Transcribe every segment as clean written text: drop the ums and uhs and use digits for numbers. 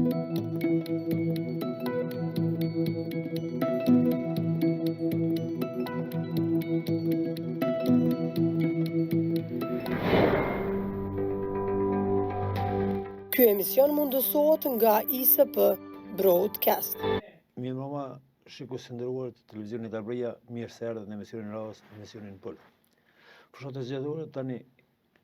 Ky emision mundësohet nga ISP Broadcast. Mirë mama, shikues të nderuar të televizionit Arbëria, mirë se erdhët në emisionin radhës, emisionin Pull. Fushatat zgjedhore tani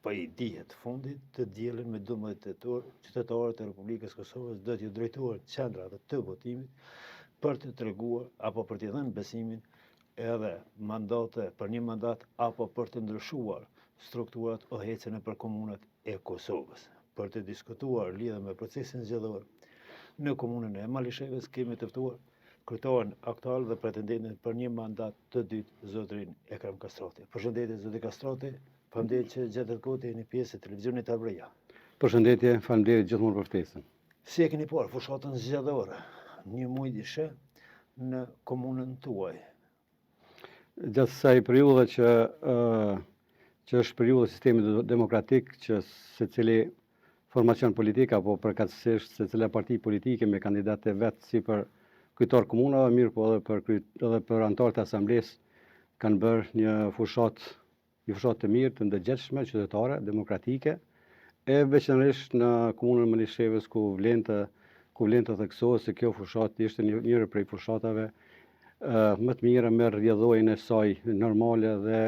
po i dihet fundit të dielën me 12 tetor, qytetarët e Republikës Kosovës do t'ju drejtuar qendrave të votimit për të treguar apo për t'i dhënë besimin edhe mandate për një mandat apo për të ndryshuar strukturat o hecen për komunat e Kosovës. Për të diskutuar lidhur me procesin zgjedhor në komunën e Malishevës kemi të ftuar kryetarin aktual dhe pretendentin për një mandat të dytë, zotrin Ekrem Kastroti. Përshëndetje zotri Kastroti, faleminderit që gjetët kohë të jeni pjesë e televizionit Arbëria. Përshëndetje, faleminderit gjithmonë për ftesën. Si e keni parë fushatën zgjedhore një muaj dishe në komunën tuaj? Gjatë kësaj periudhe që është periudha e sistemit demokratik, që secili formacion politik apo përkatësisht secila parti politike me kandidatë e vet si për kryetar komunave, mirë po edhe për anëtarët e asamblesë kanë bërë një fushatë të mirë, të ndërgjegjshme, qytetare, demokratike, e veçanërisht në komunën e Malishevës ku vlen të theksohet se kjo fushatë ishte njëra prej fushatave më të mira me rrjedhojën e saj normale dhe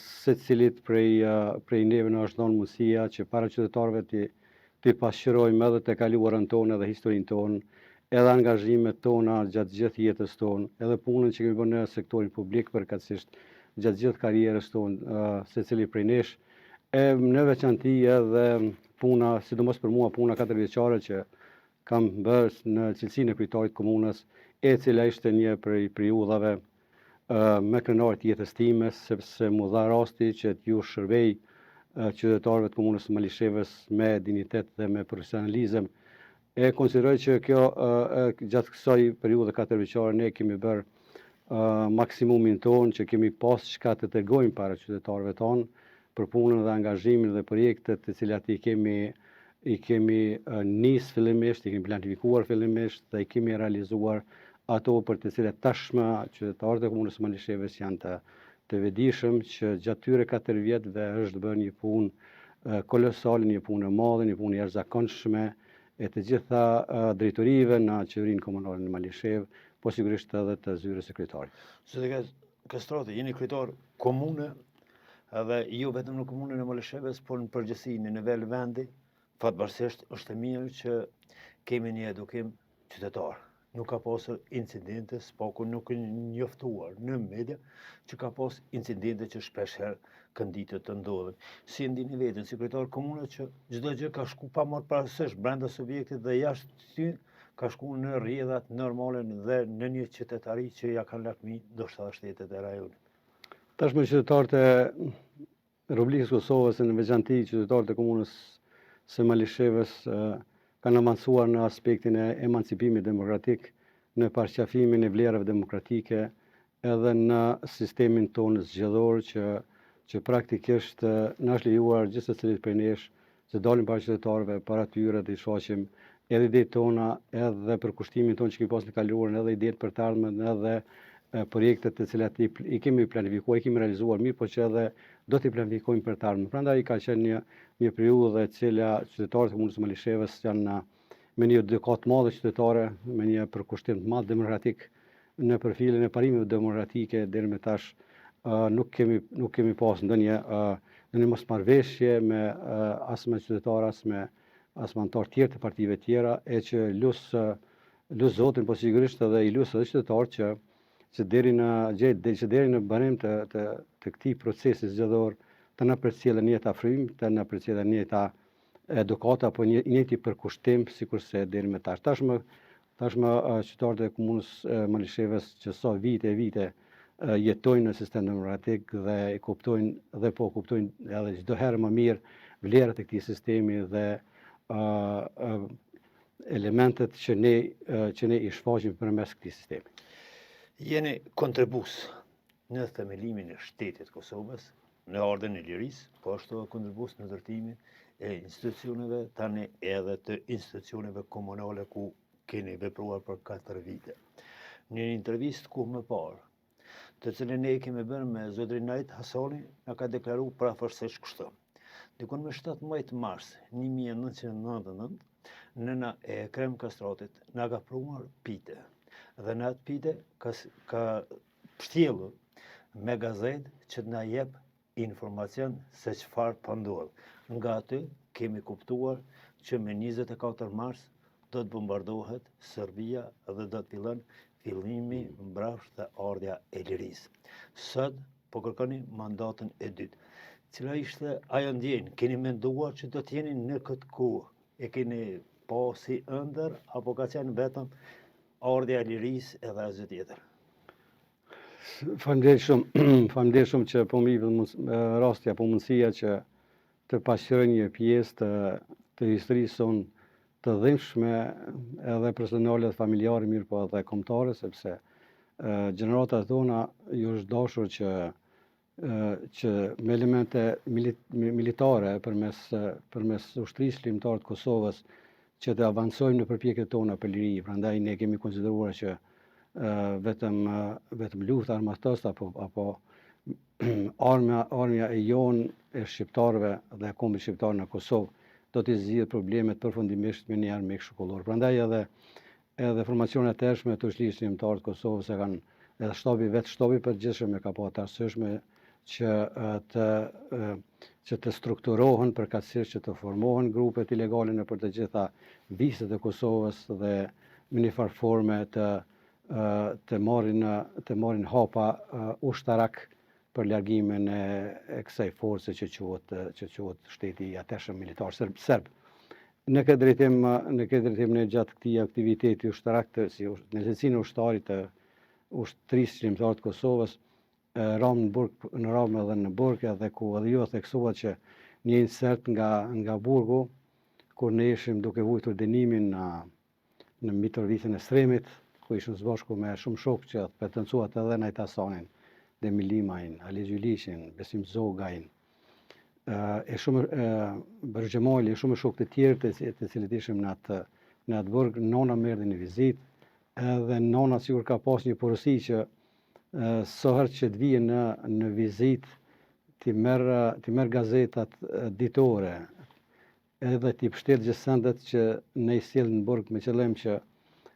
secilit prej neve na është dhënë mundësia që para qytetarëve ti pasqyrojmë edhe të kaluarën tonë edhe historinë tonë, edhe angazhimet tona gjatë gjithë jetës tonë, edhe punën që kemi bërë në sektorin publik përkatësisht gjatë gjithë karrierës tonë, secili prej nesh, e në veçanti edhe puna, sidomos për mua puna 4 vjeçare që kam bërë në cilësinë e kryetarit komunës, e cila ishte një prej periudhave me krenar të jetës time, sepse mu dha rasti që t'ju shërbej qytetarëve të komunës së Malishevës me dignitet dhe me profesionalizëm. E konsideroj që kjo gjatë kësaj periudhe 4 vjeçare ne kemi bërë maksimumin tonë, që kemi pas çka të tregojmë para qytetarëve tonë për punën dhe angazhimin dhe projektet të cilat i kemi nis fillimisht, i kemi planifikuar fillimisht dhe i kemi realizuar ato për të cilat tashmë qytetarët e komunës së Malishevës janë të vetëdijshëm që gjatë tyre 4 vjetëve është bërë një punë kolosale, një punë e madhe, një punë jashtëzakonshme e të gjitha drejtorive në qeverinë komunale në Malishevë, po sigurisht edhe të zyrës së kryetarit. Zotri Kastroti, jeni kryetar komune edhe jo vetëm në komunën e Malishevës, por në përgjithësi në nivel vendi, fatbarësisht është e mirë që kemi një edukim qytetar. Nuk ka pasur incidente, s'paku nuk e njoftuar në media, që ka pas incidente që shpeshherë kënditët të ndodhen. Si ndini veten si kryetar komune që çdo gjë ka shku pa marrë parasysh brenda subjektit dhe jashtë ty ka shku në rrjedhat normale dhe në një qytetari që ja kanë lakmi ndoshta shtetet e rajonit. Tashmë qytetarët e Republikës Kosovës, në veçanti qytetarët e komunës së Malishevës kanë avancuar në aspektin e emancipimit demokratik, në paraqafimin e vlerave demokratike, edhe në sistemin tonë zgjedhor që praktikisht na është lejuar gjithë secilit prej nesh që dalim para qytetarëve, para tyre të i shoqim edhe idetë tona, edhe për kushtimin tonë që kemi pas në kaluarën, edhe idetë për të ardhmen, edhe projektet të cilat i kemi planifikuar, i kemi realizuar mirë, po që edhe do t'i planifikojmë për të ardhmen. Prandaj ka qenë një periudhë e cila qytetarët e komunës së Malishevës janë me një edukat madhe qytetare, me një përkushtim të madh demokratik në profilin e parimeve demokratike deri më tash nuk kemi pas ndonjë mosmarrveshje me as me qytetarë, as me anëtar tjerë të partive tjera, e që lus Zotin, po sigurisht edhe i lus edhe qytetarë që deri në banim të këtij procesi zgjedhor të na përcjellën një jetë afrim, të na përcjellën një jetë edukata apo një jetë përkushtim sikurse deri më tash. Tashmë qytetarët e komunës Malishevës që sa vite jetojnë në sistem demokratik dhe kuptojnë edhe çdo herë më mirë vlerat e këtij sistemi dhe elementet që ne i shfaqim përmes këtij sistemi. Jeni kontribus në themelimin e shtetit Kosovës, në ardhen e lirisë, po ashtu kontribus në ndërtimin e institucioneve, tani edhe të institucioneve komunale ku keni vepruar për 4 vite. Një intervistë ku më parë, të cilën ne kemi bërë me zotrin Najt Hasani, na ka deklaru prafërsisht kështu. Dikun me 17 mars 1999, nëna e Ekrem Kastratit na ka pruar pite. Dhe në atë pite ka pështjellur me gazetë që na jep informacion se çfarë po ndodh. Nga aty kemi kuptuar që me 24 mars do të bombardohet Serbia dhe do të fillon fillimi mbrapsht dhe ardha e lirisë. Sot po kërkoni mandatën e dytë. Cila ishte ajo ndjenjë? Keni menduar që do të jeni në këtë kohë? E keni pa si ëndër apo ka qenë vetëm ardha e lirisë edhe asgjë tjetër? Faleminderit shumë që po më jep rasti apo mundësia që të pasqyroj një pjesë të historisë sonë të dhimbshme edhe personale dhe familjare, mirë po edhe kombëtare, sepse gjeneratat tona ju është dashur që me elemente militare përmes ushtrisë ligjtare të Kosovës që të avancojmë në përpjekjet tona për liri. Prandaj ne kemi konsideruar që vetëm lufta armatose apo armja e jonë e shqiptarëve dhe e kombit shqiptar në Kosovë do të zgjidhë problemet përfundimisht me një armik shkollor. Prandaj edhe formacionet e tërshme të ushtrisë ligjtare të Kosovës e kanë edhe shtabi përgjithshëm e ka pa të arsyeshme që të strukturohen përkatësisht, që të formohen grupet ilegale nëpër të gjitha viset e Kosovës dhe në një farë forme të marrin hapa ushtarak për largimin e kësaj force që quhet shteti i atëshëm militar serb. Në këtë drejtim ne gjatë këtij aktiviteti ushtarak në secilin ushtarit të ushtrisë ligjtare të Kosovës në Ram edhe në Burg, edhe ku edhe ju theksova që një insert nga Burgu, kur ne ishim duke vujtur dënimin në Mitrovicën e Sremit, ku ishim së bashku me shumë shokë që pretenduat edhe Najt Hasanin, Demir Limajin, Ali Gjylishin, Besim Zogajin, Berx Xhemali, shumë shokë të tjerë të cilët ishim në atë Burg. Nona më erdhi në vizitë, edhe nona sigur ka pas një porosi që sa herë që të vijë në vizitë ti merr gazetat ditore, edhe ti mbështet gjësendet që ne i sjell në Burg me qëllim që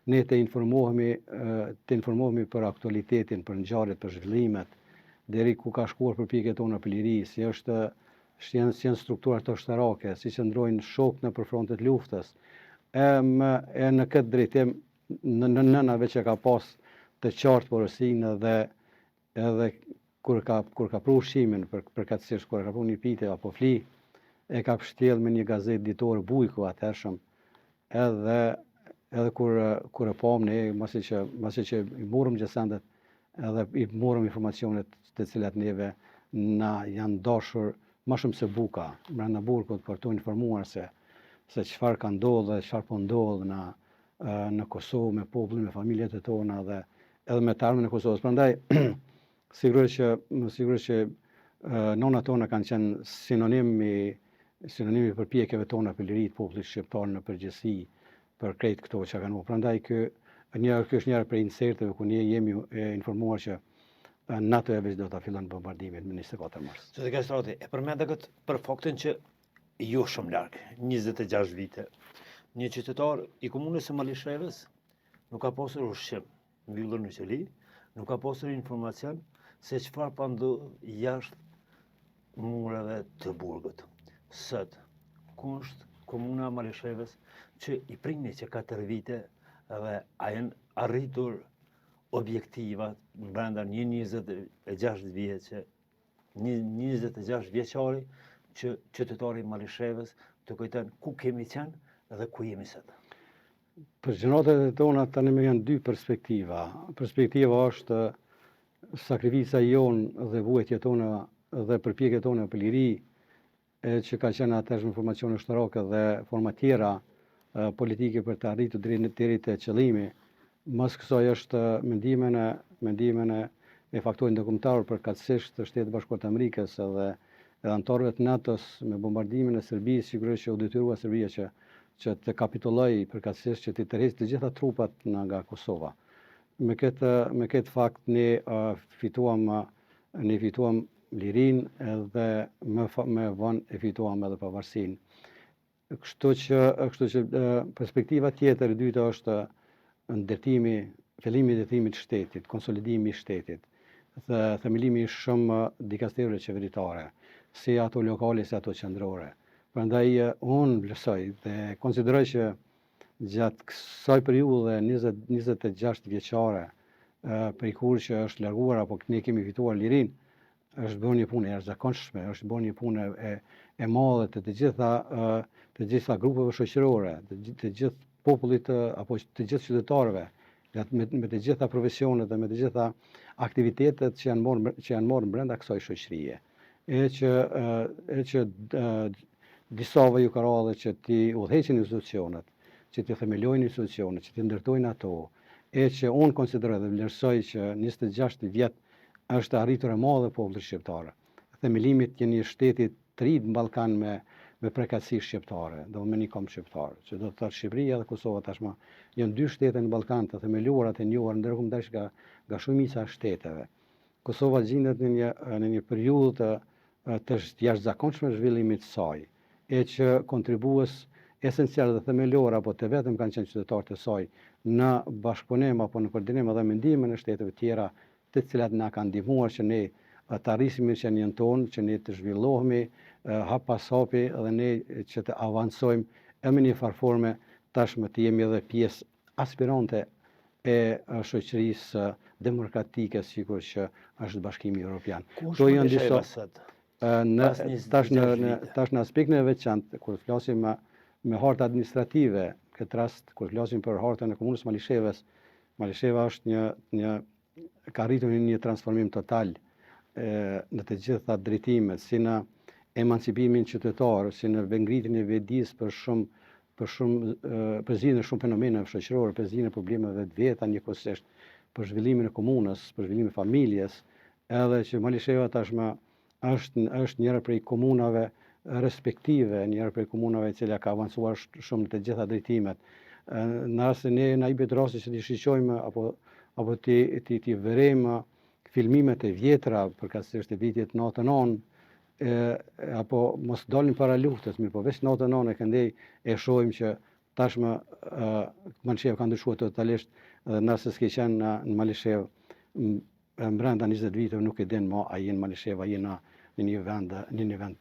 ne të informohemi për aktualitetin, për ngjarjet, për zhvillimet, deri ku ka shkuar përpjekjet tona për liri, si janë strukturat të ushtarake, si qëndrojnë shokët në përfrontet luftës. E në këtë drejtim në nënave që ka pas të qartë porosinë edhe kur ka pru ushqimin përkatësisht, kur ka pru një pite apo fli, e ka pështjellë me një gazetë ditore Bujku atëhershëm, edhe kur e pam ne, masi që i morëm gjësendet, edhe i morëm informacionet të cilat neve na janë dashur më shumë se buka brenda Burgut për të informuar se çfarë ka ndodhur dhe çfarë po ndodh në Kosovë me popullin, me familjet e tona dhe edhe me të ardhmen e Kosovës. Prandaj sigurisht që nonat tona kanë qenë sinonimi përpjekjeve tona për liri të popullit shqiptar në përgjithësi për krejt këto që kanë. Prandaj ky është njëra prej inserteve ku ne jemi informuar që NATO e do ta fillon bombardimin në 24 mars. Zotë Kastrati, e përmendë këtë për faktin që jo shumë larg, 26 vite, një qytetar i komunës së Malishevës nuk ka pasur ushqim mbyllur në qeli, nuk ka pasur informacion se çfarë po ndodh jashtë mureve të Burgut. Sot, ku është komuna e Malishevës që i prini që 4 vite dhe a janë arritur objektivat brenda një 26 vjeçari që qytetari i Malishevës të kujton ku kemi qenë dhe ku jemi sot. Për gjeneratat tona tani më janë dy perspektiva. Perspektiva është sakrifica jonë dhe vuajtja tona dhe përpjekjet tona për liri, që ka qenë atëherë informacione ushtarake dhe forma tjera politike për të arritur deri te qëllimi. Mas kësaj është mendimin e faktorit ndërkombëtar përkatësisht të Shtetit Bashkuar të Amerikës edhe edhe anëtarëve të NATO-s me bombardimin e Serbisë, sigurisht që u detyrua Serbia që të kapitullojë përkatësisht që të tërheqë të gjitha trupat nga Kosova. Me këtë fakt ne fituam lirinë edhe më vonë e fituam edhe pavarësinë. Kështu që perspektiva tjetër e dyta është fillimi i ndërtimit të shtetit, konsolidimi i shtetit, themelimi i shumë dikasterëve qeveritare, si ato lokale, si ato qendrore. Prandaj unë vlerësoj dhe konsideroj që gjatë kësaj periudhe 26 vjeçare, prej kur që është larguar apo ne kemi fituar lirinë, është bërë një punë e jashtëzakonshme, është bërë një punë e madhe të gjitha grupeve shoqërore, të gjithë popullit apo të gjithë qytetarëve, me të gjitha profesionet dhe me të gjitha aktivitetet që janë marrë brenda kësaj shoqërie. E që disave ju ka radhë që ti udhëheqin institucionet, që ti themelojnë institucionet, që ti ndërtojnë ato, e që unë konsideroj dhe vlerësoj që 26 vjet është arritur e madhe popullit shqiptar. Themelimit të një shteti të ri në Ballkan me përkatësi shqiptare, do me një kombë shqiptar, që do të thotë Shqipëria dhe Kosova tashmë janë dy shtete në Ballkan të themeluara të njohura ndërkombëtarisht nga shumica e shteteve. Kosova gjendet në një periudhë të jashtëzakonshme zhvillimit të saj, e që kontribues esencial dhe themelor apo të vetëm kanë qenë qytetarët e saj në bashkëpunim apo në koordinim edhe me ndihmën e shteteve tjera, të cilat na kanë ndihmuar që ne të arrisim qenien tonë, që ne të zhvillohemi hap pas hapi dhe ne që të avancojmë e me një farforme tashmë të jemi edhe pjesë aspirante e shoqërisë demokratike, sikur që është Bashkimi Evropian. Kush janë disa tash në aspektin e veçantë, kur flasim me hartë administrative, këtë rast kur flasim për hartën e komunës Malishevës, Malisheva është ka arritur një transformim total në të gjitha drejtimet, si në emancipimin qytetar, si në ngritjen e vedisë për zgjidhjen e shumë fenomeneve shoqërore, për zgjidhjen e problemeve të veta njëkohësisht, për zhvillimin e komunës, për zhvillimin e familjes, edhe që Malisheva tashmë është njëra prej komunave respektive, njëra prej komunave e cila ka avancuar shumë në të gjitha drejtimet. Në rastin na i bëhet rasti që t'i shiqojmë apo t'i vërejmë filmimet e vjetra, përkatësisht e vitit 99, apo mos dalin para luftës, mirë po veç 99 e këndej e shohim që tashmë Malisheva ka ndryshuar totalisht dhe nëse s'ke qenë në Malishevë brenda 20 viteve nuk e din më a je në Malishevë, a je në një vend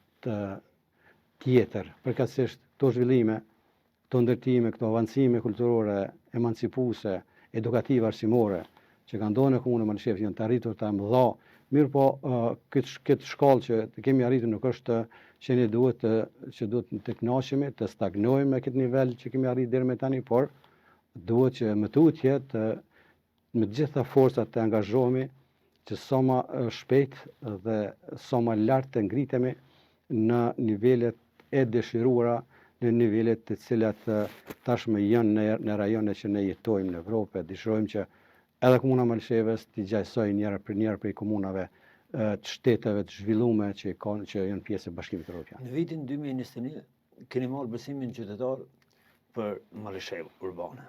tjetër. Përkatësisht këto zhvillime, këto ndërtime, këto avancime kulturore, emancipuese, edukative, arsimore, që ka ndodhur në komunën e Malishevës janë të arritur të mëdha. Mirë po, këtë shkallë që kemi arritur nuk është që ne duhet të kënaqemi, të stagnojmë me këtë nivel që kemi arritur deri më tani, por duhet që me tutje me të gjitha forcat të angazhohemi që sa më shpejt dhe sa më lart të ngritemi në nivelet e dëshiruara, në nivelet të cilat tashmë janë në rajonet që ne jetojmë në Evropë. Dëshirojmë që edhe komuna Malishevës t'i gjajsoj njëra prej komunave të shteteve të zhvilluara që janë pjesë e Bashkimit Evropian. Në vitin 2021 keni marrë besimin qytetar për Malishevë urbane.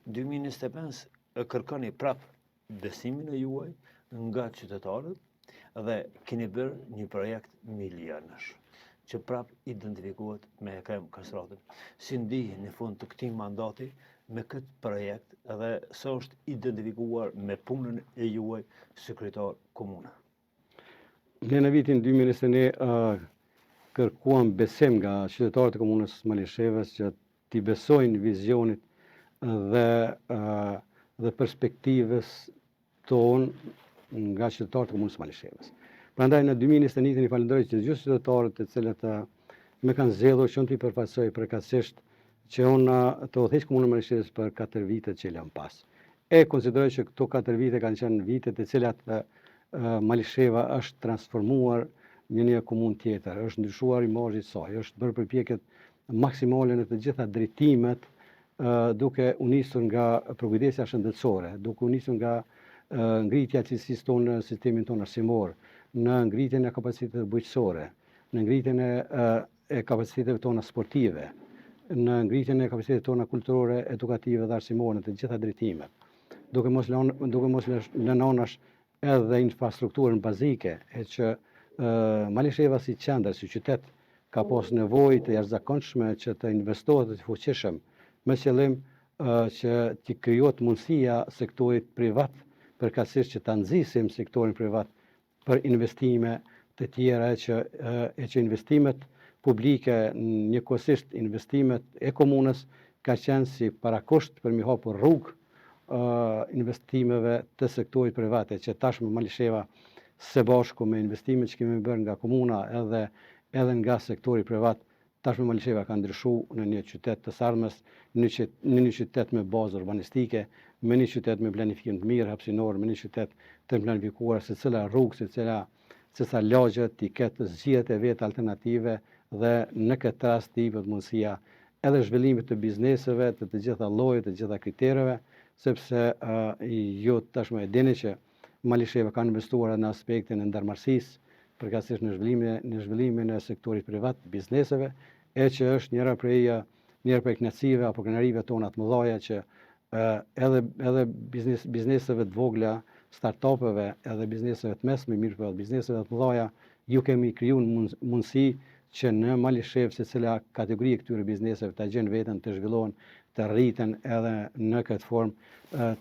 2025 kërkoni prap besimin e juaj nga qytetarët dhe keni bërë një projekt miliardesh që prap identifikohet me Ekrem Kastratën. Si ndihen në fund të këtij mandati me këtë projekt dhe sa është identifikuar me punën e juaj si kryetar komune? Ne në vitin 2021 kërkuam besim nga qytetarët e komunës Malishevës që t'i besojnë vizionit dhe perspektivës tonë nga qytetarët e komunës Malishevës. Prandaj në 2021 i falenderoj që gjithë qytetarët të cilët më kanë zgjedhur që unë t'i përfaqësoj përkatësisht që unë të udhëheq komunën e Malishevës për 4 vitet që lëm pas. E konsideroj që këto 4 vite kanë qenë vitet e cilat Malisheva është transformuar në një komunë tjetër, është ndryshuar imazhi i saj, është bërë përpjekjet maksimale në të gjitha drejtimet, duke u nisur nga përkujdesja shëndetësore, duke u nisur nga ngritja e cilësisë tonë në sistemin tonë arsimor, në ngritjen e kapacitetit bujqësore, në ngritjen e kapaciteteve tona sportive, në ngritjen e kapaciteteve tona kulturore, edukative dhe arsimore në të gjitha drejtimet, duke mos lënonash edhe infrastrukturën bazike, e që Malisheva si qendër, si qytet, ka pas nevojë të jashtëzakonshme që të investohet të fuqishëm, me qëllim që t'i krijohet mundësia sektorit privat, përkatësisht që ta nxisim sektorin privat për investime të tjera që investimet publike, njëkohësisht investimet e komunës ka qenë si parakusht për mi hapur rrugë investimeve të sektorit private, që tashmë Malisheva së bashku me investimet që kemi bërë nga komuna edhe nga sektori privat, tashmë Malisheva ka ndryshuar në një qytet të sarmës, në një qytet me bazë urbanistike, me një qytet me planifikim të mirë hapësinor, me një qytet të planifikuar se cila rrugë, se sa lagje t'i ketë zgjedhjet e vetë alternative, dhe në këtë rast t'i jepet mundësia edhe zhvillimit të bizneseve të gjitha llojet, të gjitha kritereve, sepse ju tashmë e dini që Malisheva ka investuar në aspektin e ndarëmarrësisë, përkatësisht në zhvillimin e sektorit privat, bizneseve, e që është njëra prej kënaqësive apo krenarive tona të mëdha që edhe bizneseve të vogla, startupeve, edhe bizneseve të mesme, mirë po bizneseve të mëdha, ju kemi krijuar mundësi që në Malishevë secila kategori e këtyre bizneseve ta gjejnë veten, të zhvillohen, të rriten edhe në këtë formë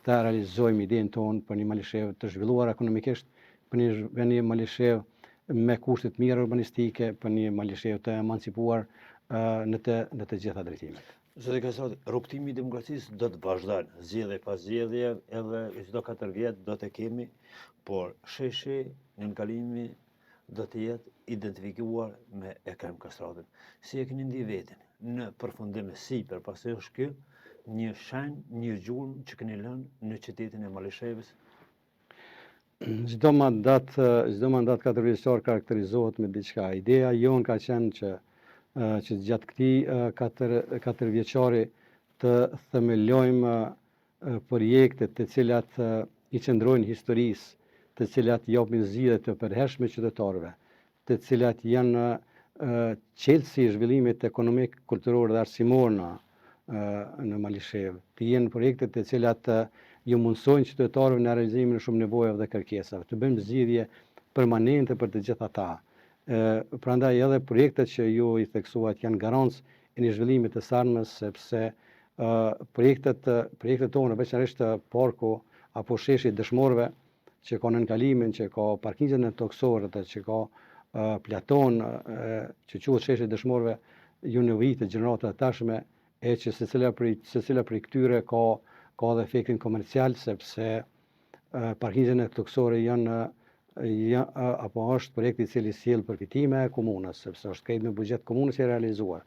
të realizojmë idenë tonë për një Malishevë të zhvilluar ekonomikisht, për një Malishevë me kushte të mira urbanistike, për një Malishevë të emancipuar në të gjitha drejtimet. Zoti Kastrati, rrugtimi i demokracisë do të vazhdojnë, zgjedhje pas zgjedhje, edhe çdo 4 vjet do të kemi, por sheshi në nënkalimi do të jetë identifikuar me Ekrem Kastratin. Si e keni ndi veten në përfundim sipër, pasi është ky një shenjë, një gjurmë që keni lënë në qytetin e Malishevës? Çdo mandat 4 vjeçor karakterizohet me diçka. Ideja jon ka qenë që gjatë këtij 4 vjeçari të themelojmë projekte të cilat i qëndrojnë historisë, të cilat japin zgjidhje të përhershme qytetarëve, të cilat janë çelësi i zhvillimit ekonomik, kulturor dhe arsimor në Malishevë, të jenë projekte të cilat ju mundsojnë qytetarëve në realizimin e shumë nevojave dhe kërkesave, të bëjmë zgjidhje permanente për të gjitha ata. Prandaj edhe projektet që ju i theksuat janë garancë e një zhvillimit të sarmës, sepse projektet tona, veçanërisht parku apo sheshi dëshmorëve, që ka nënkalimin, që ka parkingën e toksorët, që ka platon, që quhet sheshi dëshmorëve, ju në vite gjenerata tashme, e që secila prej këtyre ka dhe efektin komercial, sepse parkingën e toksore apo është projekti i cili sjell përfitime e komunës, sepse është krejt me buxhet komunës që e realizuar,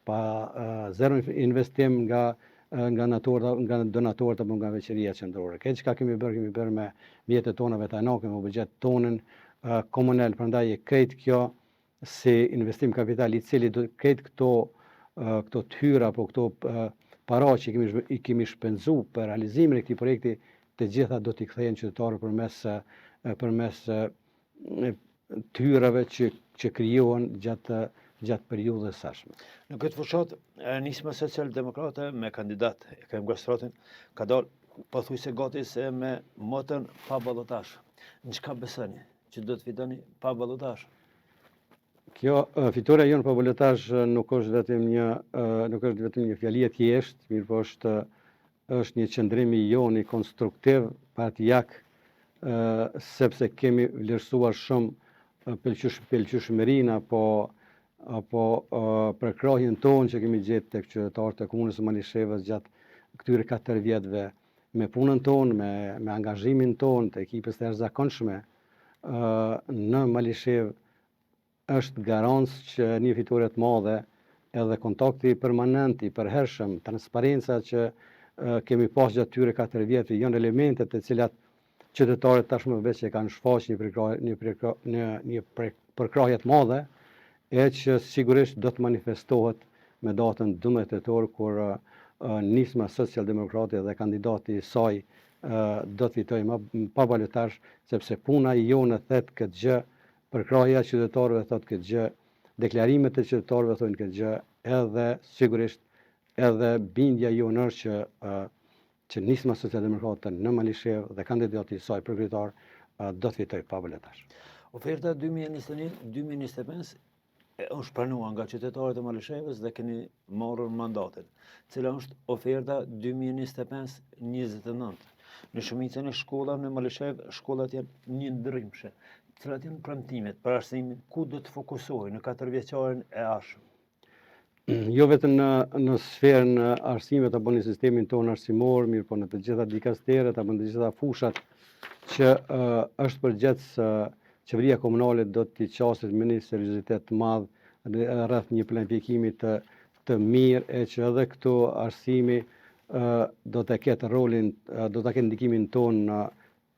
pa zero investim nga donatorët apo nga veçëria qendrore. Këtë çka kemi bërë me mjetet tona vetanake, me buxhet tonën komunal, prandaj e krejt kjo si investim kapital i cili krejt këto tyra apo këto para që i kemi shpenzu për realizimin e këtij projekti, të gjitha do t'i kthehen qytetarët përmes tyrave që krijohen gjatë periudhës së sashme. Në këtë fushat, nisma social-demokrate me kandidat Ekrem Kastratin ka dalë pothuajse gati se me motën pa ballotazh. Në çka besoni që do të fitoni pa ballotazh? Kjo fitoria jonë pa ballotazh nuk është vetëm një fjali e thjeshtë, mirë po është një qëndrim i jonë i konstruktiv partijak, sepse kemi vlerësuar shumë pëlqyeshmërinë apo përkrahjen tonë që kemi gjetë tek qytetarët e komunës së Malishevës gjatë këtyre 4 vjetëve, me punën tonë, me angazhimin tonë të ekipës të jashtëzakonshme në Malishevë, është garancë që një fitore të madhe, edhe kontakti permanent i përhershëm, transparenca që kemi pas gjatë këtyre 4 vjetëve, janë elemente të cilat qytetarët tashmë veç e kanë shfaqë një përkrahje të madhe, e që sigurisht do të manifestohet me datën 12 tetor, kur nisma social-demokrate dhe kandidati i saj do të fitojë pa ballotazh, sepse puna jonë thet këtë gjë, përkrahja qytetarëve thot këtë gjë, deklarimet e qytetarëve thonë këtë gjë, edhe sigurisht edhe bindja jonë është që nisma socialdemokrate në Malishev dhe kandidati i saj për kryetar do të fitojë pa vullnetash. Oferta 2021-2025 është pranuar nga qytetarët e Malishevës dhe keni marrur mandatin. Cila është oferta 2025-2029? Në shumicën e shkollave në Malishev, shkollat janë një ndrymshme. Cilat janë premtimet për arsimin, ku do të fokusohej në 4 vjeçarin e ardhshëm? Jo vetëm në sferën e arsimit apo në sistemin tonë arsimor, mirë po në të gjitha dikasteret apo në të gjitha fushat që është përgjithës qeveria komunale do t'i qaset me një seriozitet të madh rreth një planifikimi të mirë e që edhe këtu arsimi do të ketë rolin, do të ketë ndikimin tonë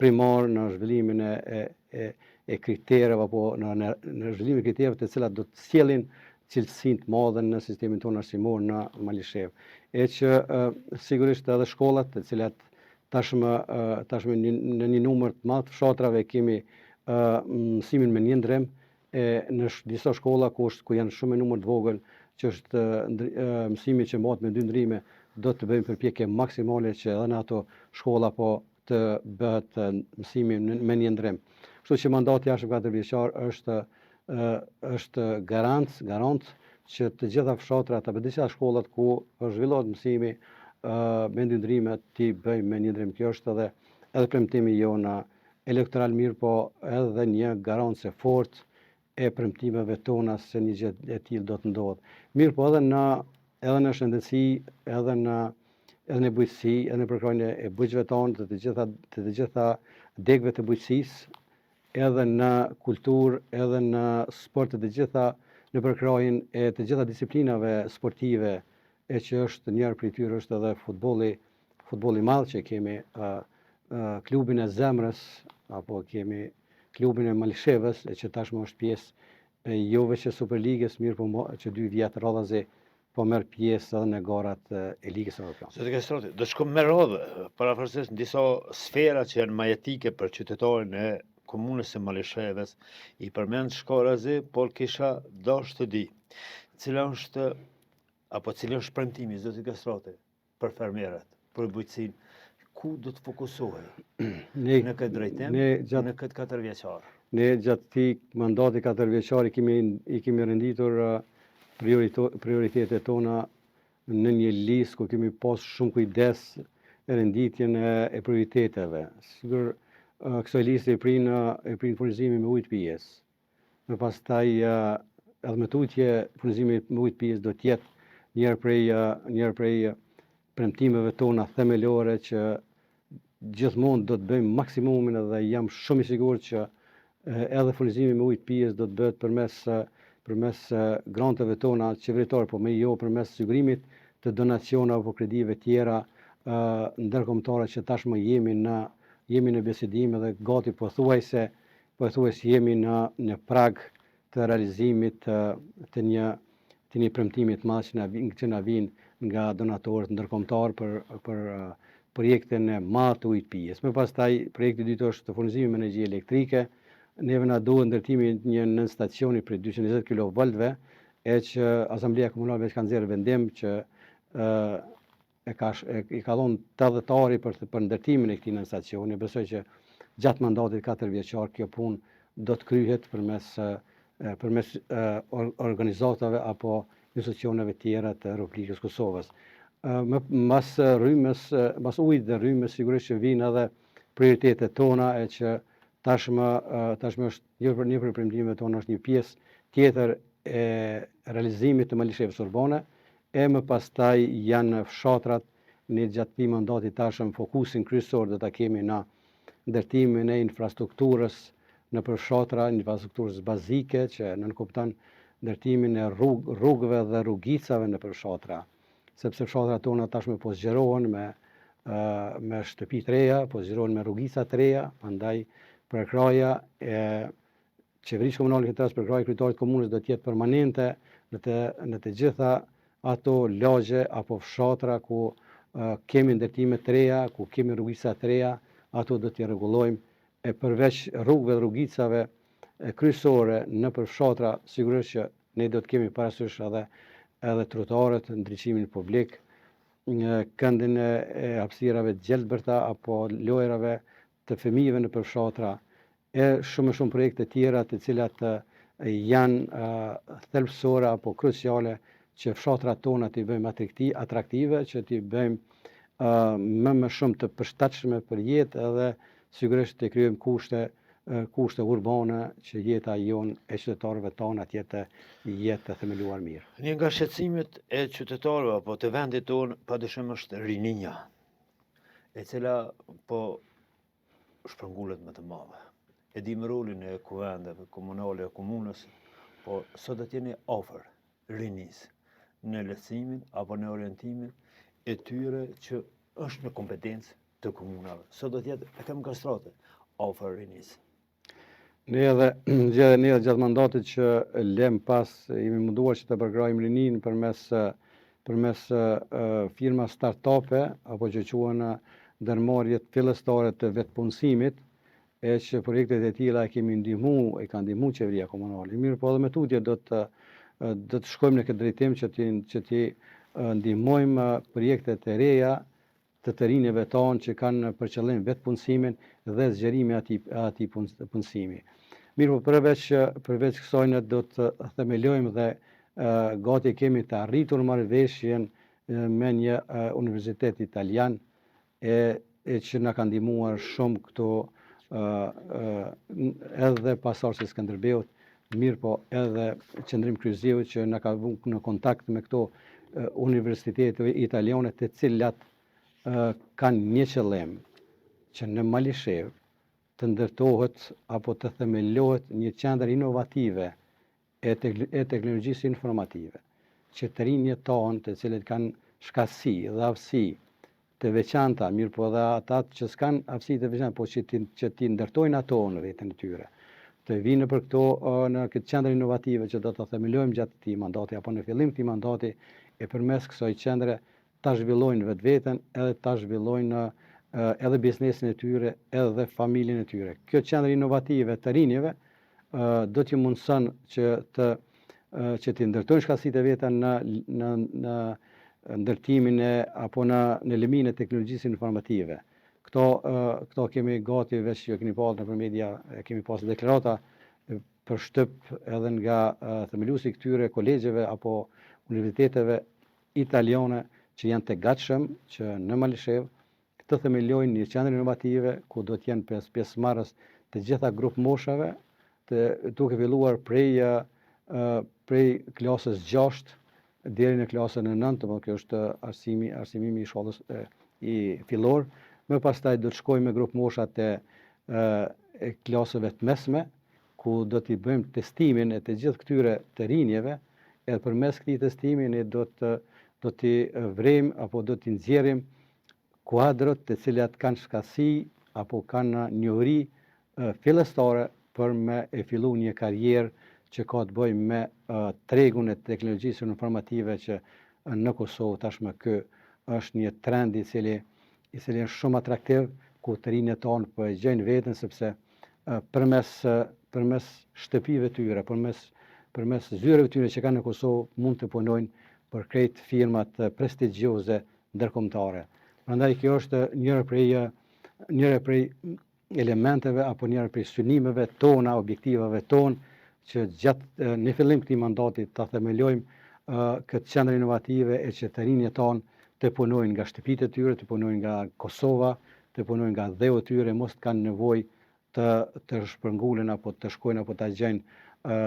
primar në zhvillimin e kriterëve apo në zhvillimin e kriterëve të cilat do të sjellin cilësinë të madhe në sistemin tonë arsimor në Malishev. E që sigurisht edhe shkollat, të cilat tashmë në një numër të madh të fshatrave kemi mësimin me një ndrim, në disa shkolla ku janë shumë numër të vogël, që është mësimi që bëhet me 2 ndrime, do të bëjmë përpjekje maksimale që edhe në ato shkolla po të bëhet mësimi me një ndrim. Kështu që mandati jashtëm 4 vjeçar është garant që të gjitha fshatrat apo të gjitha shkollat ku zhvillohet mësimi me 2 ndrime ti bëjmë me një ndrim. Kjo është edhe premtimi jonë elektoral mirë, po edhe një garancë e fortë e premtimeve tona se një gjë e tillë do të ndodhë. Mirë, po edhe në shëndetësi, edhe në bujqësi, edhe në përkrahjen e bujqëve tonë, të gjitha degëve të bujqësisë, edhe në kulturë, edhe në sport, të gjitha në përkrahjen e të gjitha disiplinave sportive, e që është njërë prej tyre është edhe futbolli madh, që kemi klubin e Zemrës, apo kemi klubin e Malishevës, e që tashmë është pjesë jo veç e Superligës, mirë po që 2 vjet radhazi po merr pjesë edhe në garat e Ligës Evropiane. Zotë Kastroti, do shkojmë me radhë parafrasesh në disa sfera që janë majetike për qytetarin e komunës së Malishevës. I përmend shkarazi, por kisha dashur të di cili është premtimi zotë Kastroti për fermerët, për bujqësinë, ku do të fokusohej në këtë drejtim, në këtë 4 vjeçar? Ne gjatë këtij mandati 4 vjeçar i kemi renditur prioritetet tona në një listë ku kemi pas shumë kujdes e renditjen e prioriteteve. Sigur, kësaj liste e prin furnizimi me ujë të pijes. Më pastaj edhe me tutje furnizimi me ujë të pijes do të jetë njëherë prej premtimeve tona themelore që gjithmonë do të bëjmë maksimumin dhe jam shumë i sigurt që edhe furnizimi me ujë të pijes do të bëhet përmes granteve tona qeveritare, po me jo përmes sigurimit të donacionave apo kredive tjera ndërkombëtare që tashmë jemi në bisedim dhe gati pothuajse jemi në prag të realizimit të një premtimi të madh që na vijnë nga donatorët ndërkombëtar për projektin e madh të ujit pijes. Më pastaj projekti i dytë është furnizimi me energji elektrike. Neve na duhet ndërtimi një nën stacioni për 220 kV, e që Asamblea Komunale veç ka nxjerrë vendim që i ka dhënë 80 ari për ndërtimin e këtij nën stacioni. Besoj që gjatë mandatit 4 vjeçar kjo punë do të kryhet përmes organizatave apo institucioneve tjera të Republikës Kosovës. Mas ujit dhe rrymës sigurisht që vijnë edhe prioritetet tona, e që tashmë është një prej premtimeve tona është një pjesë tjetër e realizimit të Malishevës urbane, e më pastaj janë fshatrat. Ne gjatë këtij mandati tashëm fokusin kryesor do ta kemi në ndërtimin e infrastrukturës nëpër fshatra, infrastrukturës bazike që nënkupton ndërtimin e rrugëve dhe rrugicave nëpër fshatra, sepse fshatrat tona tashmë po zgjerohen me shtëpi të reja, po zgjerohen me rrugica të reja, prandaj përkraja e qeverisë komunale këtë rast përkraja e kryetarit komunës do të jetë permanente në të gjitha ato lagje apo fshatra ku kemi ndërtime të reja, ku kemi rrugica të reja, ato do t'i rregullojmë. E përveç rrugëve dhe rrugicave kryesore nëpër fshatra, sigurisht që ne do të kemi parasysh edhe trotuarët, ndriçimin publik, këndin e hapësirave të gjelbërta apo lojrave të fëmijëve në përfshatra, e shumë projekte tjera të cilat janë thelbësore apo kruciale që fshatrat tona t'i bëjmë atraktive, që t'i bëjmë më shumë të përshtatshme për jetë edhe sigurisht të krijojmë kushte urbane që jeta jonë e qytetarëve tonë atje të jetë të themeluar mirë. Një nga shqetësimet e qytetarëve apo të vendit tonë padyshim është rinia, e cila po shpërngullet më të madhe. E dim rolin e kuvendeve komunale e komunës, po sot do t'jeni afër rinisë në lehtësimin apo në orientimin e tyre që është në kompetencë të komunave. Sot do t'jetë e kemë kastrate afër rinisë. Ne edhe gjatë mandatit që lem pas jemi munduar që të përgrajmë rinin përmes firma start-upe apo që quhen ndërmarrjet fillestare të vetpunësimit, e që projektet e tilla e ka ndihmu qeveria komunale. Mirë, po edhe me tutje do të shkojmë në këtë drejtim që ti ndihmojmë projektet e reja të rinjve tonë që kanë për qëllim vetpunësimin dhe zgjerimi atij punësimi. Mirë, po përveç kësaj ne do të themelojmë dhe gati kemi të arritur marrëveshjen me një universitet italian e që na ka ndihmuar shumë këto edhe pasardhësit e Skënderbeut, mirë po edhe qendrim kryqëziut që na ka vënë në kontakt me këto universitete italiane të cilat kanë një qëllim që në Malishev të ndërtohet apo të themelohet një qendër inovative e teknologjisë informative, që të rinjët tonë të cilët kanë shkasi dhe aftësi të veçanta, mirë po dhe ata që s'kan aftësi të veçanta, po që ti ndërtojnë ato në veten e tyre, të vinë për këto në këtë qendër inovative që do të themelojmë gjatë këtij mandati apo në fillim këtij mandati, e përmes kësaj qendre ta zhvillojnë vetveten edhe ta zhvillojnë edhe biznesin e tyre edhe familjen e tyre. Kjo qendër inovative të rinjeve do t'ju mundson që t'i ndërtojnë shkasitë e veta në ndërtimin apo në lëmin e teknologjisë informative. Këto kemi gati veç që keni pasur nëpër media, kemi pasur deklarata për shtyp edhe nga themeluesi këtyre kolegjeve apo universiteteve italiane që janë të gatshëm që në Malishev të themelojnë një qendër inovative ku do të jenë pjesëmarrës të gjitha grup moshave, duke filluar prej klasës 6 deri në klasën e 9, por kjo është arsimimi i shkollës i fillor. Më pastaj do të shkojmë me grup mosha të klasëve të mesme, ku do t'i bëjmë testimin e të gjithë këtyre të rinjeve, edhe përmes këtij testimi ne do t'i vrejmë apo do t'i nxjerrim kuadrët të cilat kanë shkasi apo kanë njohuri fillestare për me e fillu një karrierë që ka të bëjë me tregun e teknologjisë informative që në Kosovë tashmë ky është një trend i cili është shumë atraktiv, ku të rinjët tonë po e gjejnë veten sepse përmes shtëpive tyre, përmes zyreve tyre që kanë në Kosovë mund të punojnë për krejt firmat prestigjioze ndërkombëtare. Prandaj kjo është njëra prej elementeve apo njëra prej synimeve tona, objektivave tonë që në fillim këtij mandati ta themelojmë këtë qendër inovative e që të rinjët tonë të punojnë nga shtëpitë e tyre, të punojnë nga Kosova, të punojnë nga dheu e tyre, mos kanë nevojë të shpërngulen apo të shkojnë apo ta gjejnë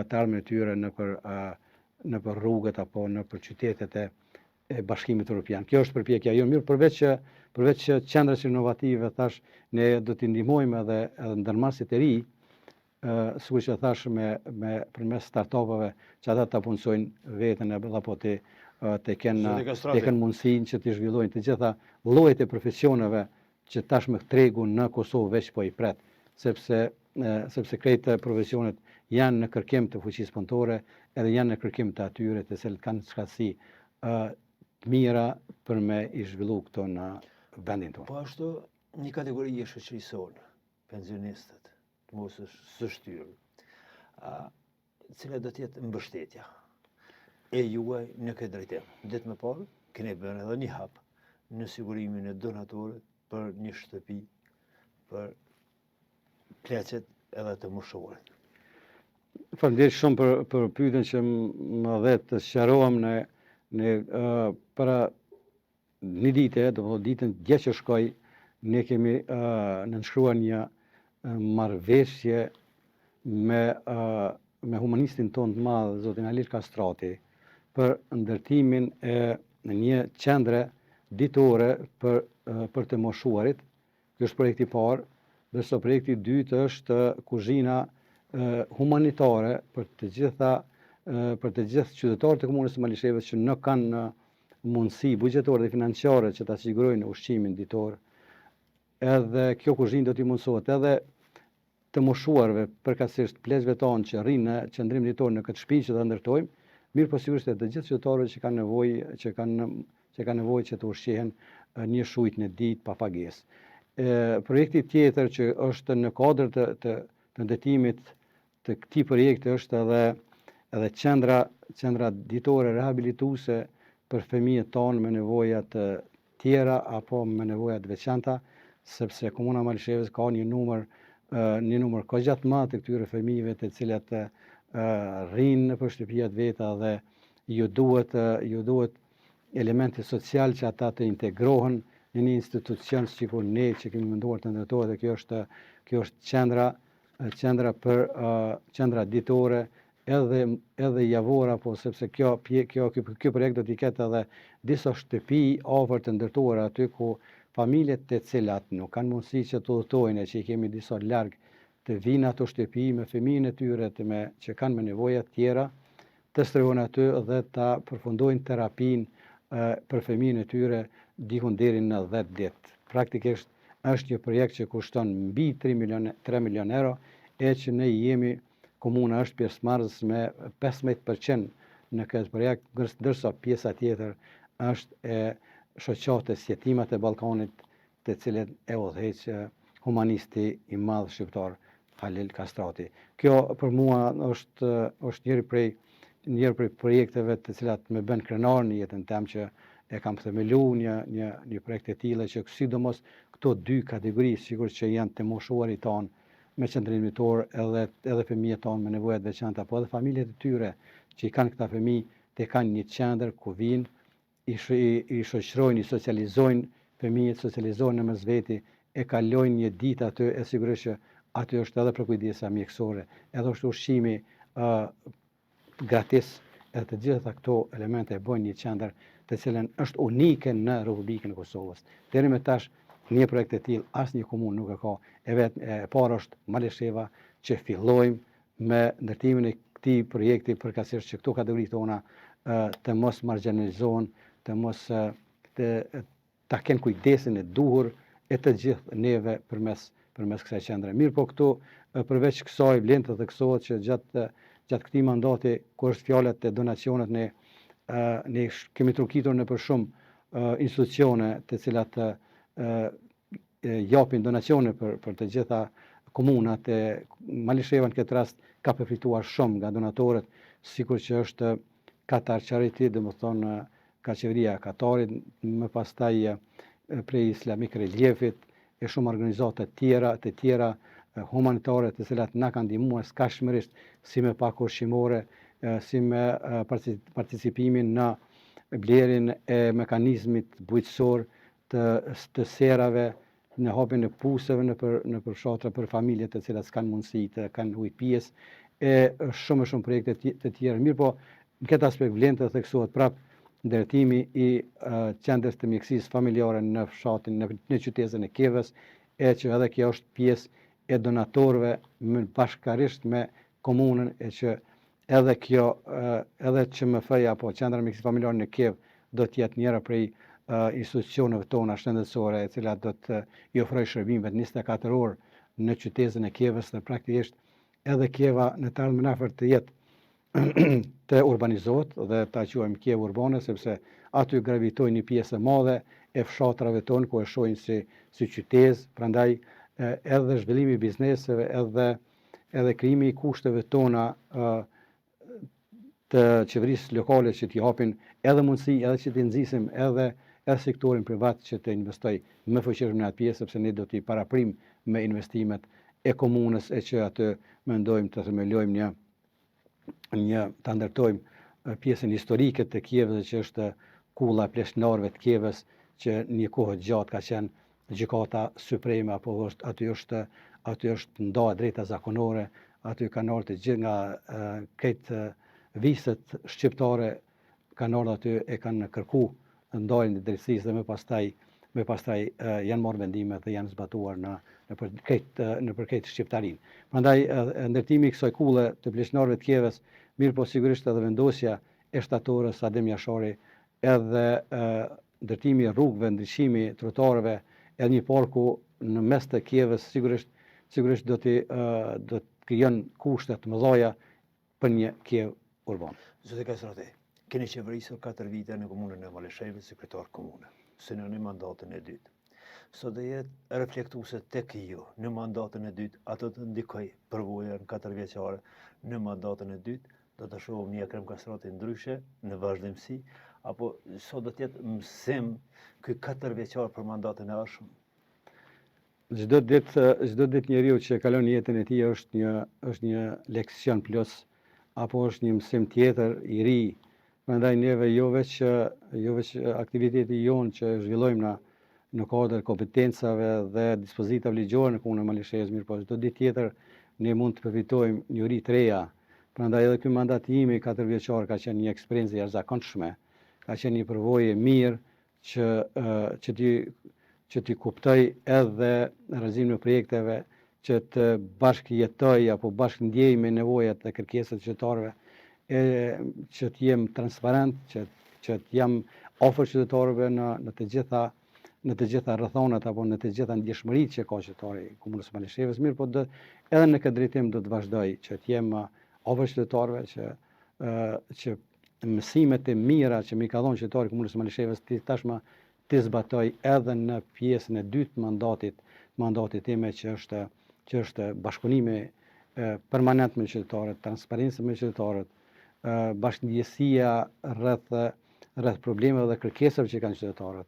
të armën e tyre nëpër rrugët apo nëpër qytetet e Bashkimit Evropian. Kjo është përpjekja jonë. Mirë, përveç qendrës inovative, thash, ne do t'i ndihmojmë edhe ndërmarrësit e ri, sikur që thash përmes startupave që ata ta punësojnë veten apo të kenë mundësinë që t'i zhvillojnë të gjitha llojet e profesioneve që tashmë tregu në Kosovë veç po i pret, sepse krejt profesionet janë në kërkim të fuqisë punëtore, edhe janë në kërkim të atyre të cilët kanë shkasi të mira për me i zhvillu këto në vendin tonë. Po ashtu një kategori e shoqërisore, pensionistët, të mos së shtyrë, cila do të jetë mbështetja e juaj në këtë drejtim. Ditë më parë, keni bërë edhe një hap në sigurimin e donatorët për një shtëpi për pleqet edhe të moshuarit. Faleminderit shumë për pyetjen që më dhe të sqarohem në para një dite, do të thotë ditën dje që shkoj, ne kemi nënshkruar një marrëveshje me humanistin tonë të madh, zotin Alir Kastrati, për ndërtimin e një qendre ditore për të moshuarit. Ky është projekti i parë, ndërsa projekti i dytë është kuzhina humanitare për të gjithë qytetarët e komunës së Malishevës që nuk kanë mundësi buxhetore dhe financiare që ta sigurojnë ushqimin ditor. Edhe kjo kuzhinë do t'i mundësohet edhe të moshuarve, përkatësisht pleqve tonë që rrinë në qendrim ditor në këtë shtëpi që ta ndërtojmë, mirë po sigurisht edhe të gjithë qytetarëve që kanë nevojë që të ushqehen një shujt në ditë pa pagesë. Projekti tjetër që është në kuadër të ndërtimit të këtij projekti është edhe qendra ditore rehabilituese për fëmijët tonë me nevoja të tjera apo me nevoja të veçanta, sepse komuna e Malishevës ka një numër kaq gjatë madh të këtyre fëmijëve të cilat rrinë në shtëpia të veta dhe ju duhet elementi social që ata të integrohen në një institucion sikur ne që kemi menduar të ndërtohet, dhe kjo është qendra ditore edhe javora, po sepse ky projekt do t'i ketë edhe disa shtëpi afër të ndërtuara aty ku familjet të cilat nuk kanë mundësi që të udhtojnë, që i kemi disa larg, të vinë ato shtëpi me fëmijën e tyre që kanë me nevoja të tjera, të strehojnë aty dhe ta përfundojnë terapinë për fëmijën e tyre dikun deri në 10 ditë. Praktikisht është një projekt që kushton mbi 3 milion euro, e që ne jemi, komuna është pjesëmarrës me 15% në këtë projekt, ndërsa pjesa tjetër është e shoqatës Jetimat e Ballkanit, të cilët e udhëheq humanisti i madh shqiptar Halil Kastrati. Kjo për mua është njëri prej projekteve të cilat më bën krenar në jetën time, që e kam themeluar një projekt të tillë që sidomos këto dy kategori, sigurisht që janë të moshuarit tonë me qendrim ditor, edhe fëmijët tonë me nevoja të veçanta, po edhe familjet e tyre që i kanë këta fëmijë të kanë një qendër ku vinë, i shoqërojnë, i socializojnë fëmijët, socializohen në mes veti, e kalojnë një ditë aty, e sigurisht që aty është edhe për kujdesa mjekësore, edhe është ushqimi gratis, edhe të gjitha këto elemente e bëjnë një qendër të cilën është unike në Republikën e Kosovës. Deri më tash një projekt të tillë asnjë komunë nuk e ka. E para është Malisheva, që fillojmë me ndërtimin e këtij projekti përkatësisht që këto kategori tona të mos marginalizohen, të mos ta kenë kujdesin e duhur e të gjithë neve përmes kësaj qendre. Mirë po këtu, përveç kësaj, vlen të theksohet që gjatë këtij mandati, kur është fjalët të donacionet, ne kemi trukitur në për shumë institucione të cilat japin donacione për të gjitha komunat. Malisheva në këtë rast ka përfituar shumë nga donatorët, sikur që është Qatar Charity, domethënë ka qeveria e Katarit, më pastaj prej Islamic Reliefit, e shumë organizata të tjera humanitare të cilat na kanë ndihmuar skajshmërisht, si me pak ushqimore, si me participimin në blerjen e mekanizmit bujqësor të serave, në hapjen e puseve në për fshatra për familjet të cilat s'kan mundësi të kanë ujë pjesë, e shumë projekte të tjera. Mirë po, në këtë aspekt vlen të theksohet prap ndërtimi i qendrës të mjekësisë familjare në fshatin, në qytetin e Kevës, e që edhe kjo është pjesë e donatorëve bashkërisht me komunën, e që edhe kjo, edhe QMF-ja apo qendra e mjekësisë familjare në Kev do të jetë njëra prej institucioneve tona shëndetësore, e cila do të i ofrojë shërbime 24 orë në qytetin e Kevës, dhe praktikisht edhe Keva në të ardhmen afër të jetë të urbanizohet dhe ta quajmë Kevë urbane, sepse aty gravitojnë një pjesë e madhe e fshatrave tonë ku e shohin si qytet. Prandaj edhe zhvillimi i bizneseve, edhe krijimi i kushteve tona të qeverisë lokale që t'i hapin edhe mundësi, edhe që t'i nxisim edhe sektorin privat që të investoj më fuqishëm në atë pjesë, sepse ne do t'i paraprim me investimet e komunës e që aty mendojmë të themelojmë të ndërtojmë pjesën historike të Kievës, që është kulla pleshnorëve të Kievës, që një kohë gjatë ka qenë gjykata supreme, apo aty është nda drejta zakonore, aty kanë ardhur të gjithë nga këtë viset shqiptare, kanë ardhur aty e kanë kërku ndajnë e drejtësisë dhe me pastaj janë marrë vendime dhe janë zbatuar në përket shqiptarinë. Prandaj ndërtimi i kësaj kulle të pleshnorëve të Kievës, mirë po sigurisht edhe vendosja e shtatorës Adem Jashari, edhe ndërtimi i rrugëve, ndriçimi i trotuarëve, edhe një parku në mes të Kievës sigurisht do të krijon kushte të mëdha për një Kiev urban. Zotë Kastrati, keni qeverisur 4 vite në komunën e Malishevës, sekretar komune, së në mandatën e dytë. Sot dhe jetë reflektuese tek ju në mandatën e dytë, ato të ndikoj përvoja në 4 vjeqare në mandatën e dytë, do të shohëm një Ekrem Kastrati ndryshe në vazhdimsi, apo sot do të jetë mësim ky 4 vjeqar për mandatën e ardhshëm? Çdo ditë njeriu që kalon jetën e tij është një leksion plus, apo është një mësim tjetër i ri. Prandaj neve jo veç aktiviteti jonë që zhvillojmë në kuadër kompetencave dhe dispozitave ligjore në komunën e Malishevës, mirë po çdo ditë tjetër ne mund të përfitojmë një uri të reja. Prandaj edhe ky mandat i 4 vjeçar ka qenë një eksperiencë jashtëzakonshme, ka qenë një përvojë e mirë që ti kuptoj edhe realizimin e projekteve, që të bashkë jetoj apo bashkë ndjej me nevojat dhe kërkesat e qytetarëve, që të jem transparent, që të jam afër qytetarëve në të gjitha rrethonat apo në të gjitha ndjeshmëritë që ka qytetari i komunës së Malishevës, mirë po edhe në këtë drejtim do të vazhdoj që të jem afër qytetarëve, që mësimet e mira që më ka dhënë qytetari i komunës së Malishevës tashmë të zbatoj edhe në pjesën e dytë mandatit time, që është bashkëpunimi permanent me qytetarët, transparencë me qytetarët, bashkëndjesia rreth problemeve dhe kërkesave që kanë qytetarët.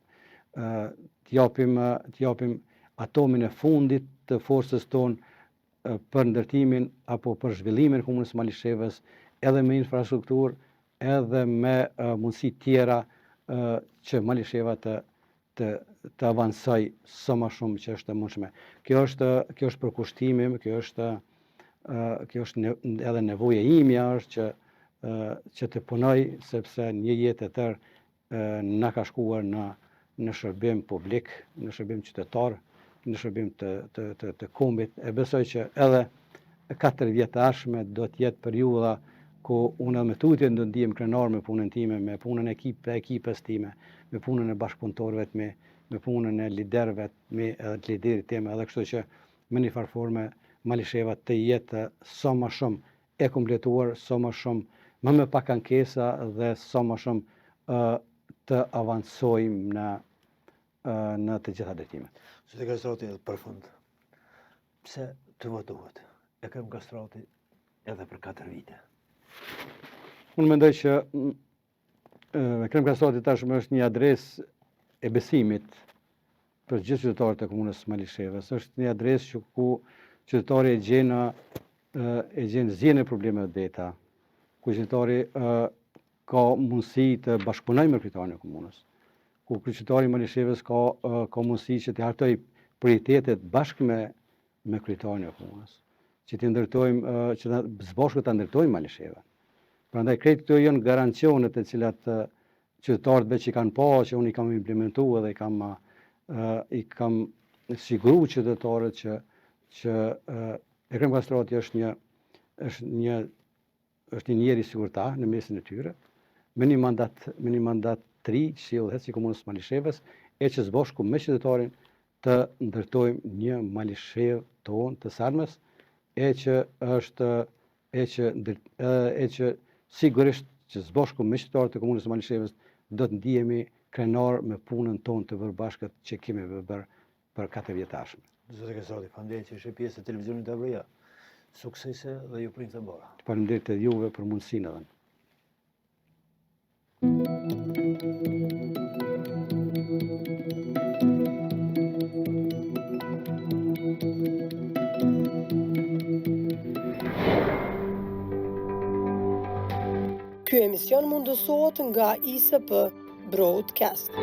T'japim atomin e fundit të forcës tonë për ndërtimin apo për zhvillimin e komunës së Malishevës, edhe me infrastrukturë, edhe me mundësi tjera që Malisheva të avancoj sa më shumë që është e mundshme. Kjo është përkushtimi, kjo është edhe nevoja imja është që të punoj, sepse një jetë e tërë na ka shkuar në shërbim publik, në shërbim qytetar, në shërbim të kombit. E besoj që edhe 4 vjet e ardhshme do të jetë periudha ku unë me tutje do ndihem krenar me punën time, me punën e ekipës time, me punën e bashkëpunëtorëve të mi, me punën e liderëve të mi, edhe të liderit tim, edhe kështu që me një farë forme Malisheva të jetë sa më shumë e kompletuar, sa më shumë më me pak ankesa dhe sa më shumë të avancojmë në të gjitha drejtimet. Zotë Kastrati, për fund, pse të votohet Ekrem Kastrati edhe për 4 vite? Unë mendoj që Ekrem Kastrati tashmë është një adresë e besimit për gjithë qytetarët e komunës së Malishevës. Është një adresë ku qytetari e gjen zgjedhjen e problemeve të veta, ku qytetari ka mundësi të bashkëpunojë me kryetarin e komunës, ku qytetari i Malishevës ka mundësi që të hartoj prioritetet bashkë me kryetarin e komunës, që të ndërtojmë, që së bashku ta ndërtojmë Malishevën. Prandaj krejt këto janë garancionet e cilat qytetarët që i kanë pa, që unë i kam implementuar dhe i kam siguru qytetarët që Ekrem Kastrati është një njeri sigurta në mesin e tyre, me një mandat të ri që sjellhet si komunës së Malishevës, e që së bashku me qytetarin të ndërtojmë një Malishevë tonë të sarmës, e që sigurisht që së bashku me qytetarët e komunës së Malishevës do të ndihemi krenar me punën tonë të bashkët që kemi bërë për 4 vjet e ardhshme. Zotë Kastrati, faleminderit që ishe pjesë e televizionit të Avroja. Suksese dhe ju prinjtë të mbara. Faleminderit edhe juve për mundësinë edhe. Ky emision mundësohet nga ISP Broadcast.